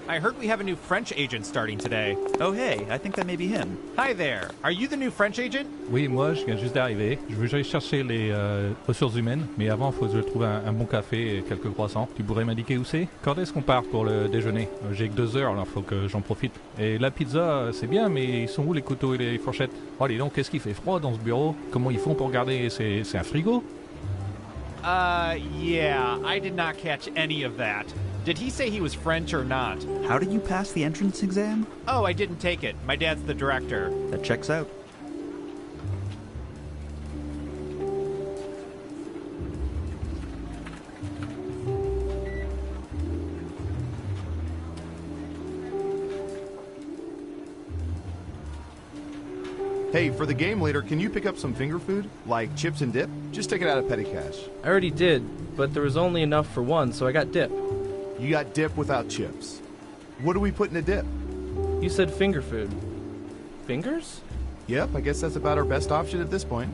I heard we have a new French agent starting today. Oh hey, I think that may be him. Hi there. Are you the new French agent? Oui, moi, je viens juste d'arriver. Je veux juste chercher les ressources humaines, mais avant, il faut que je trouve un bon café et quelques croissants. Tu pourrais m'indiquer où c'est? Quand est-ce qu'on part pour le déjeuner? J'ai que 2 heures, alors il faut que j'en profite. Et la pizza, c'est bien, mais ils sont où les couteaux et les fourchettes? Oh, dis donc, qu'est-ce qu'il fait froid dans ce bureau? Comment ils font pour garder? C'est un frigo? Yeah, I did not catch any of that. Did he say he was French or not? How did you pass the entrance exam? Oh, I didn't take it. My dad's the director. That checks out. Hey, for the game later, can you pick up some finger food? Like chips and dip? Just take it out of petty cash. I already did, but there was only enough for one, so I got dip. You got dip without chips. What do we put in a dip? You said finger food. Fingers? Yep, I guess that's about our best option at this point.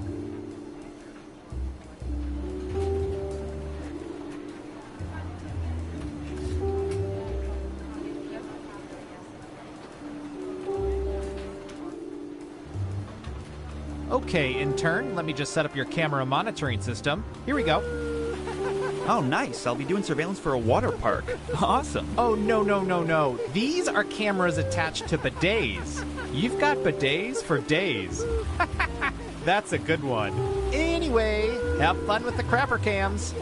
Okay, intern, let me just set up your camera monitoring system. Here we go. Oh, nice. I'll be doing surveillance for a water park. Awesome. Oh, no. These are cameras attached to bidets. You've got bidets for days. That's a good one. Anyway, have fun with the crapper cams.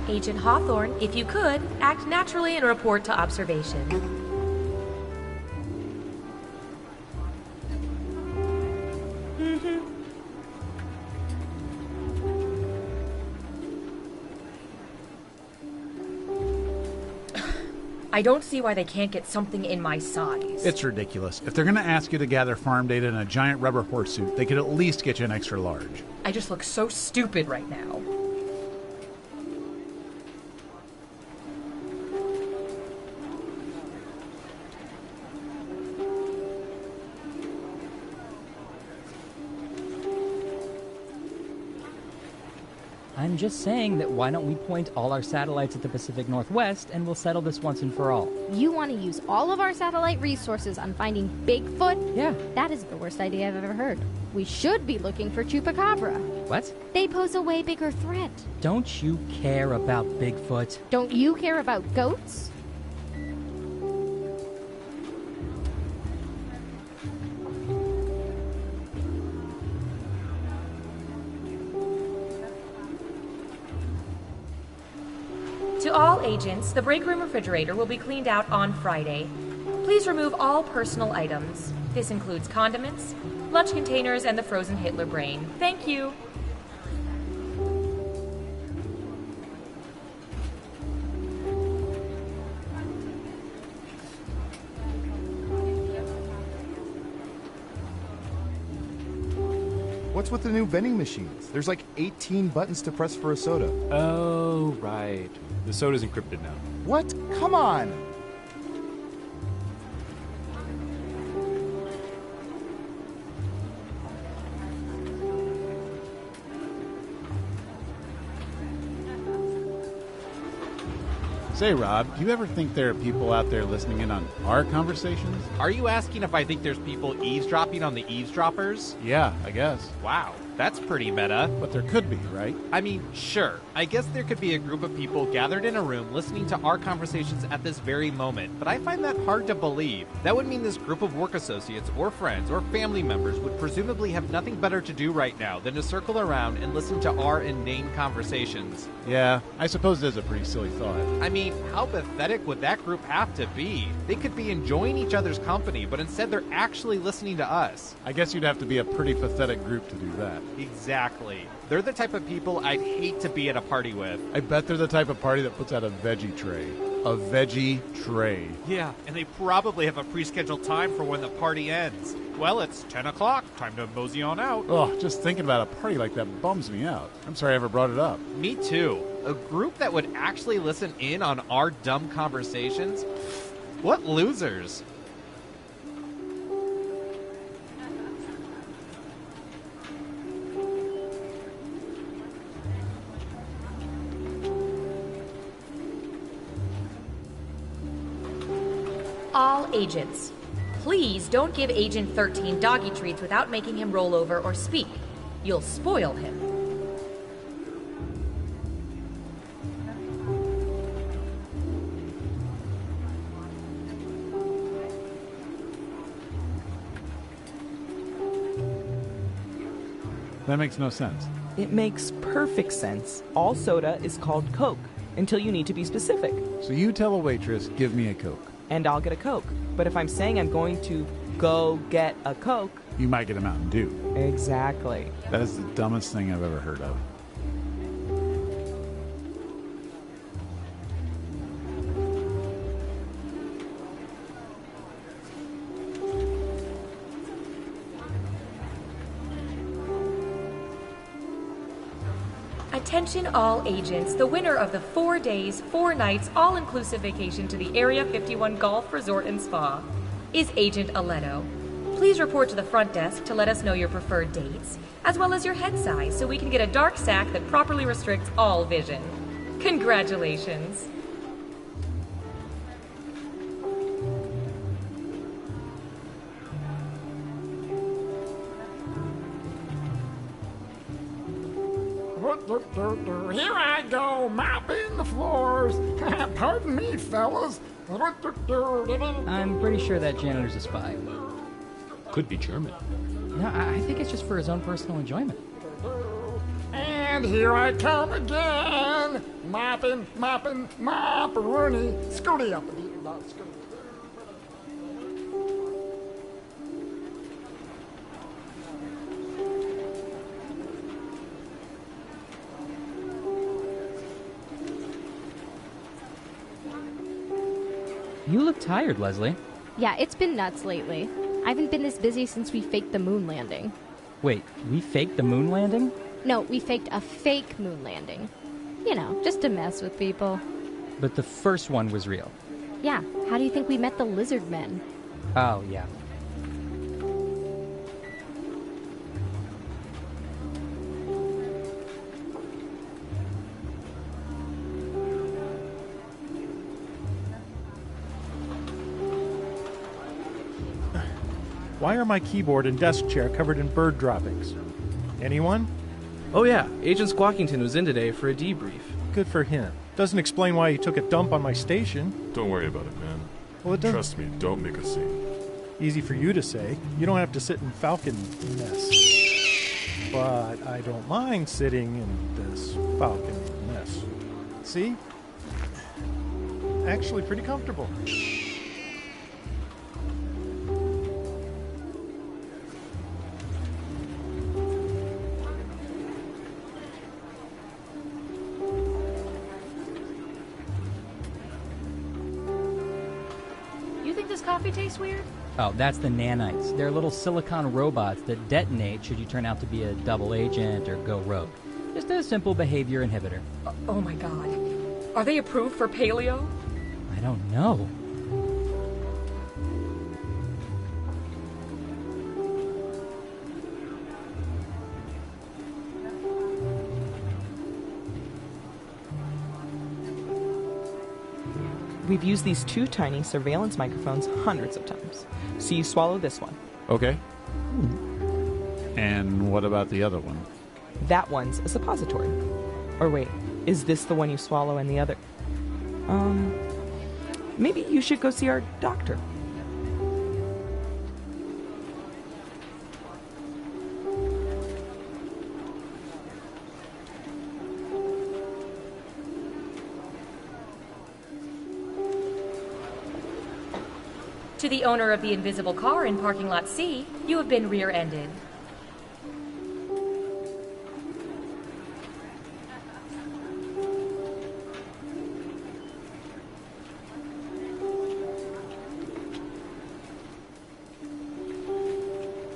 Agent Hawthorne, if you could, act naturally and report to observation. I don't see why they can't get something in my size. It's ridiculous. If they're going to ask you to gather farm data in a giant rubber horse suit, they could at least get you an extra large. I just look so stupid right now. I'm just saying that why don't we point all our satellites at the Pacific Northwest and we'll settle this once and for all. You want to use all of our satellite resources on finding Bigfoot? Yeah. That is the worst idea I've ever heard. We should be looking for Chupacabra. What? They pose a way bigger threat. Don't you care about Bigfoot? Don't you care about goats? To all agents, the break room refrigerator will be cleaned out on Friday. Please remove all personal items. This includes condiments, lunch containers, and the frozen Hitler brain. Thank you. What's with the new vending machines? There's like 18 buttons to press for a soda. Oh, right. The soda's encrypted now. What? Come on! Say, Rob, do you ever think there are people out there listening in on our conversations? Are you asking if I think there's people eavesdropping on the eavesdroppers? Yeah, I guess. Wow, that's pretty meta. But there could be, right? I mean, sure. I guess there could be a group of people gathered in a room listening to our conversations at this very moment, but I find that hard to believe. That would mean this group of work associates or friends or family members would presumably have nothing better to do right now than to circle around and listen to our inane conversations. Yeah, I suppose it is a pretty silly thought. I mean, how pathetic would that group have to be? They could be enjoying each other's company, but instead they're actually listening to us. I guess you'd have to be a pretty pathetic group to do that. Exactly. They're the type of people I'd hate to be at a party with. I bet they're the type of party that puts out a veggie tray. a veggie tray. Yeah, and they probably have a pre-scheduled time for when the party ends. Well, it's 10 o'clock. Time to mosey on out. Oh, just thinking about a party like that bums me out. I'm sorry I ever brought it up. Me too. A group that would actually listen in on our dumb conversations? What losers. All agents, please don't give Agent 13 doggy treats without making him roll over or speak. You'll spoil him. That makes no sense. It makes perfect sense. All soda is called Coke until you need to be specific. So you tell a waitress, give me a Coke. And I'll get a Coke. But if I'm saying I'm going to go get a Coke... You might get a Mountain Dew. Exactly. That is the dumbest thing I've ever heard of. Attention all agents, the winner of the 4 days, 4 nights, all-inclusive vacation to the Area 51 Golf Resort and Spa is Agent Aletto. Please report to the front desk to let us know your preferred dates, as well as your head size, so we can get a dark sack that properly restricts all vision. Congratulations. Here I go, mopping the floors. Pardon me, fellas. I'm pretty sure that janitor's a spy. Could be German. No, I think it's just for his own personal enjoyment. And here I come again. Mopping, mop-a-rooney. Scooty up. You look tired, Leslie. Yeah, it's been nuts lately. I haven't been this busy since we faked the moon landing. Wait, we faked the moon landing? No, we faked a fake moon landing. You know, just to mess with people. But the first one was real. Yeah, how do you think we met the lizard men? Oh, yeah. Why are my keyboard and desk chair covered in bird droppings? Anyone? Oh yeah, Agent Squawkington was in today for a debrief. Good for him. Doesn't explain why he took a dump on my station. Don't worry about it, man. Well, it doesn't. Trust me, don't make a scene. Easy for you to say. You don't have to sit in Falcon mess. But I don't mind sitting in this Falcon mess. See? Actually pretty comfortable. Coffee tastes weird? Oh, that's the nanites. They're little silicon robots that detonate should you turn out to be a double agent or go rogue. Just a simple behavior inhibitor. Oh my god. Are they approved for paleo? I don't know. We've used these 2 tiny surveillance microphones hundreds of times. So you swallow this one. Okay. And what about the other one? That one's a suppository. Or wait, is this the one you swallow and the other? Maybe you should go see our doctor. To the owner of the invisible car in parking lot C, you have been rear-ended.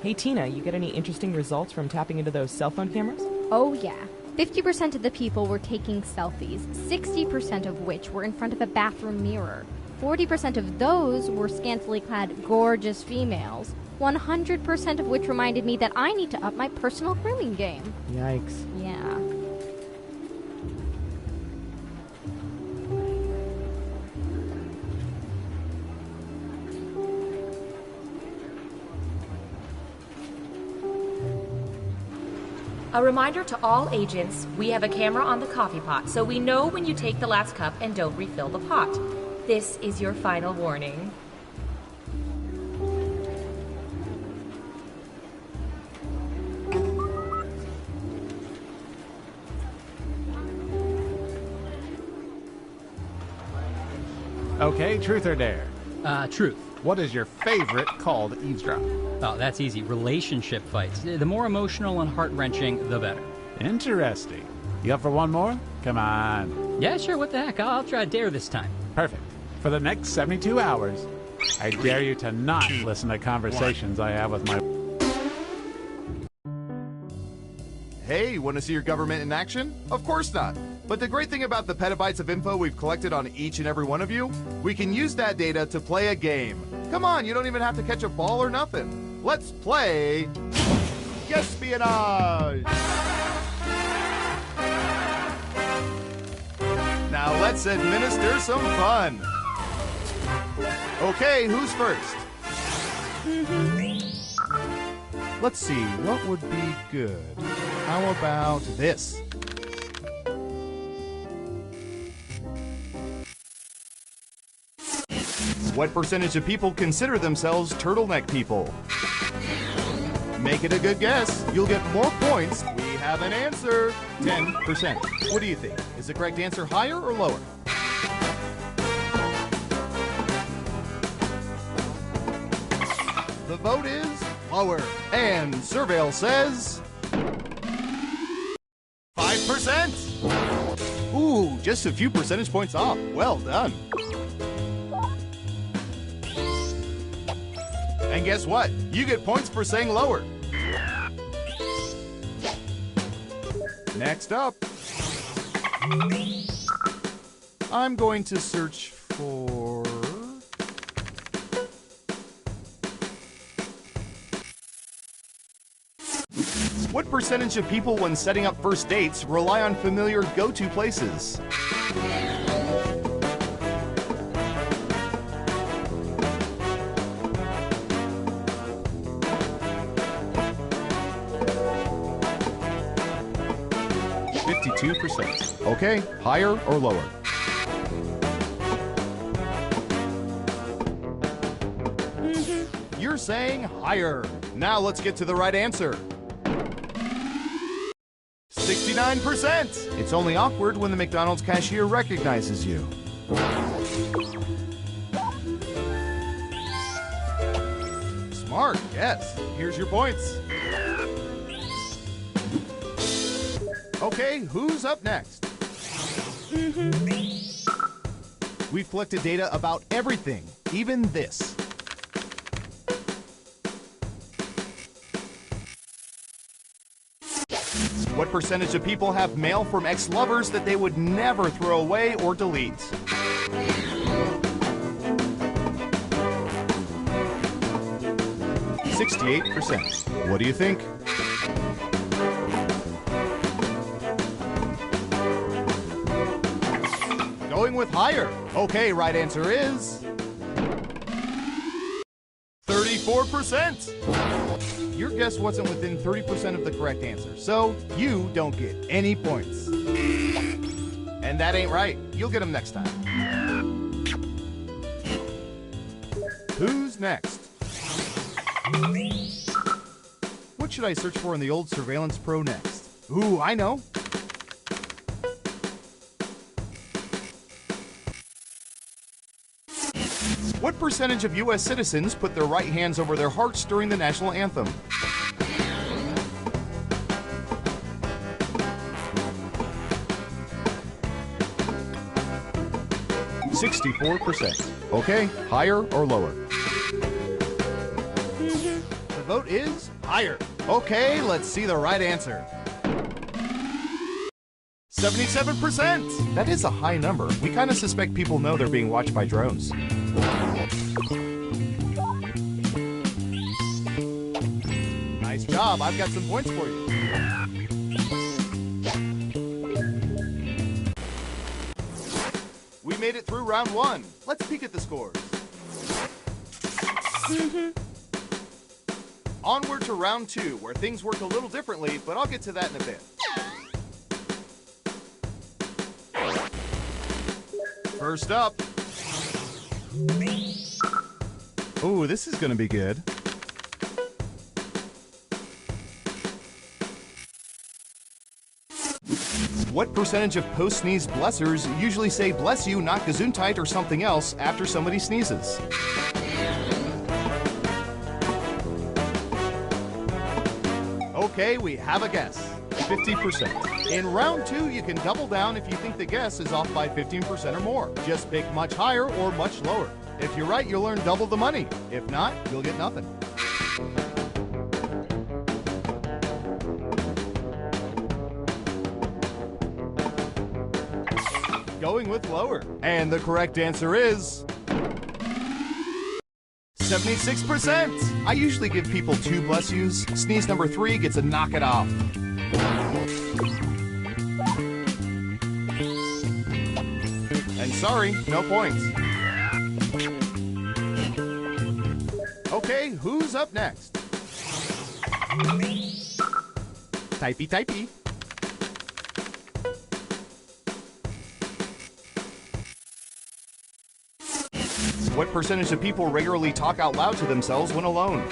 Hey, Tina, you get any interesting results from tapping into those cell phone cameras? Oh, yeah. 50% of the people were taking selfies, 60% of which were in front of a bathroom mirror. 40% of those were scantily clad, gorgeous females. 100% of which reminded me that I need to up my personal grooming game. Yikes. Yeah. A reminder to all agents, we have a camera on the coffee pot, so we know when you take the last cup and don't refill the pot. This is your final warning. Okay, truth or dare? Truth. What is your favorite call to eavesdrop? Oh, that's easy. Relationship fights. The more emotional and heart-wrenching, the better. Interesting. You up for one more? Come on. Yeah, sure. What the heck? I'll try dare this time. Perfect. For the next 72 hours, I dare you to not listen to conversations I have with my... Hey, want to see your government in action? Of course not. But the great thing about the petabytes of info we've collected on each and every one of you, we can use that data to play a game. Come on, you don't even have to catch a ball or nothing. Let's play Espionage! Now let's administer some fun. Okay, who's first? Let's see, what would be good? How about this? What percentage of people consider themselves turtleneck people? Make it a good guess. You'll get more points. We have an answer. 10%. What do you think? Is the correct answer higher or lower? The vote is lower. And Surveil says 5%. Ooh, just a few percentage points off. Well done. And guess what? You get points for saying lower. Next up, I'm going to search for... What percentage of people when setting up first dates rely on familiar go-to places? %. Okay, higher or lower? You're saying higher. Now let's get to the right answer. 69%. It's only awkward when the McDonald's cashier recognizes you. Smart, yes. Here's your points. Okay, who's up next? We've collected data about everything, even this. What percentage of people have mail from ex-lovers that they would never throw away or delete? %. What do you think? Going with higher. Okay, right answer is 34%. Your guess wasn't within 30% of the correct answer, so you don't get any points. And that ain't right. You'll get them next time. Who's next? What should I search for in the old Surveillance Pro next? Ooh, I know. What percentage of U.S. citizens put their right hands over their hearts during the national anthem? %. Okay, higher or lower? The vote is higher. Okay, let's see the right answer. 77%! That is a high number. We kind of suspect people know they're being watched by drones. Nice job, I've got some points for you. We made it through round 1. Let's peek at the scores. Onward to round 2, where things work a little differently, but I'll get to that in a bit. First up. Ooh, this is gonna be good. What percentage of post-sneeze blessers usually say bless you, not gesundheit, or something else after somebody sneezes? Okay, we have a guess. 50%. In round 2, you can double down if you think the guess is off by 15% or more. Just pick much higher or much lower. If you're right, you'll earn double the money. If not, you'll get nothing. Going with lower. And the correct answer is 76%. I usually give people 2 bless yous. Sneeze number 3 gets a knock it off. And sorry, no points. Okay, who's up next? Typey, typey. What percentage of people regularly talk out loud to themselves when alone?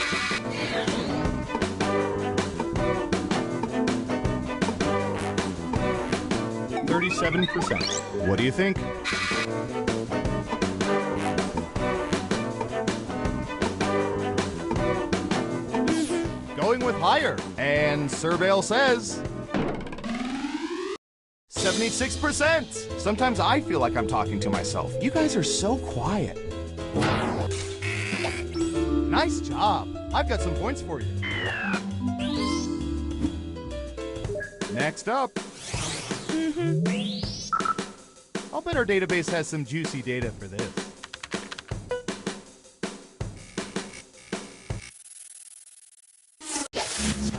%. What do you think? Going with higher. And Surveil says 76%. Sometimes I feel like I'm talking to myself. You guys are so quiet. Nice job. I've got some points for you. Next up. I'll bet our database has some juicy data for this.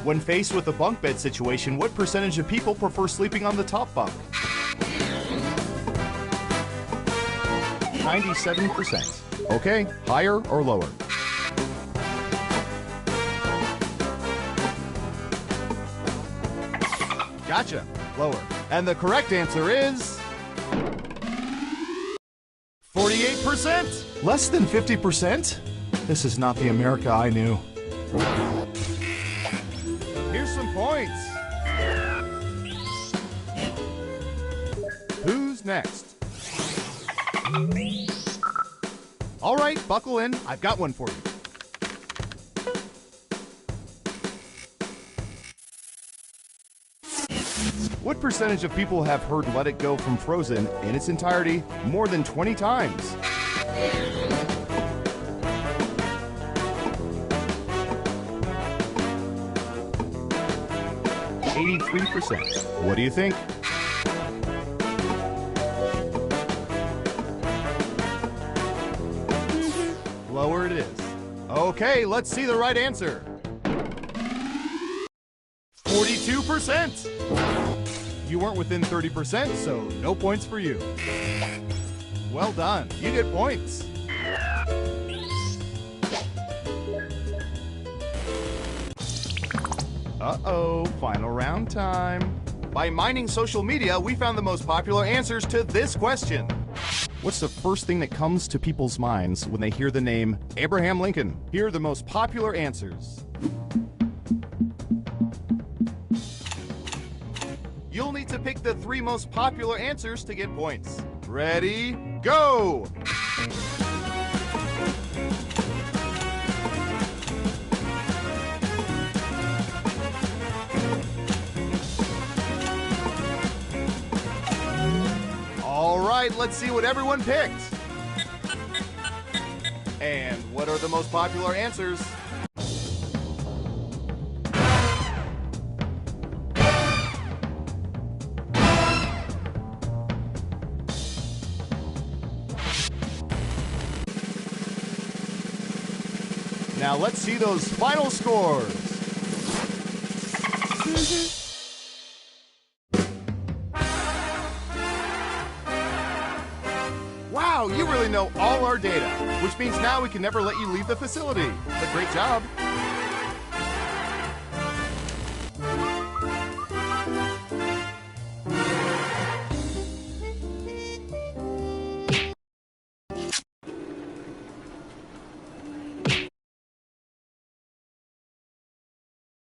When faced with a bunk bed situation, what percentage of people prefer sleeping on the top bunk? 97%. Okay, higher or lower? Gotcha, lower. And the correct answer is 48%. Less than 50%? This is not the America I knew. Here's some points. Who's next? All right, buckle in. I've got one for you. What percentage of people have heard Let It Go from Frozen in its entirety more than 20 times? 83%. What do you think? Lower it is. Okay, let's see the right answer. 42%. You weren't within 30%, so no points for you. Well done. You get points. Uh-oh, final round time. By mining social media, we found the most popular answers to this question. What's the first thing that comes to people's minds when they hear the name Abraham Lincoln? Here are the most popular answers. You'll need to pick the 3 most popular answers to get points. Ready, go! All right, let's see what everyone picked. And what are the most popular answers? now let's see those final scores. Wow, you really know all our data, which means now we can never let you leave the facility. But great job.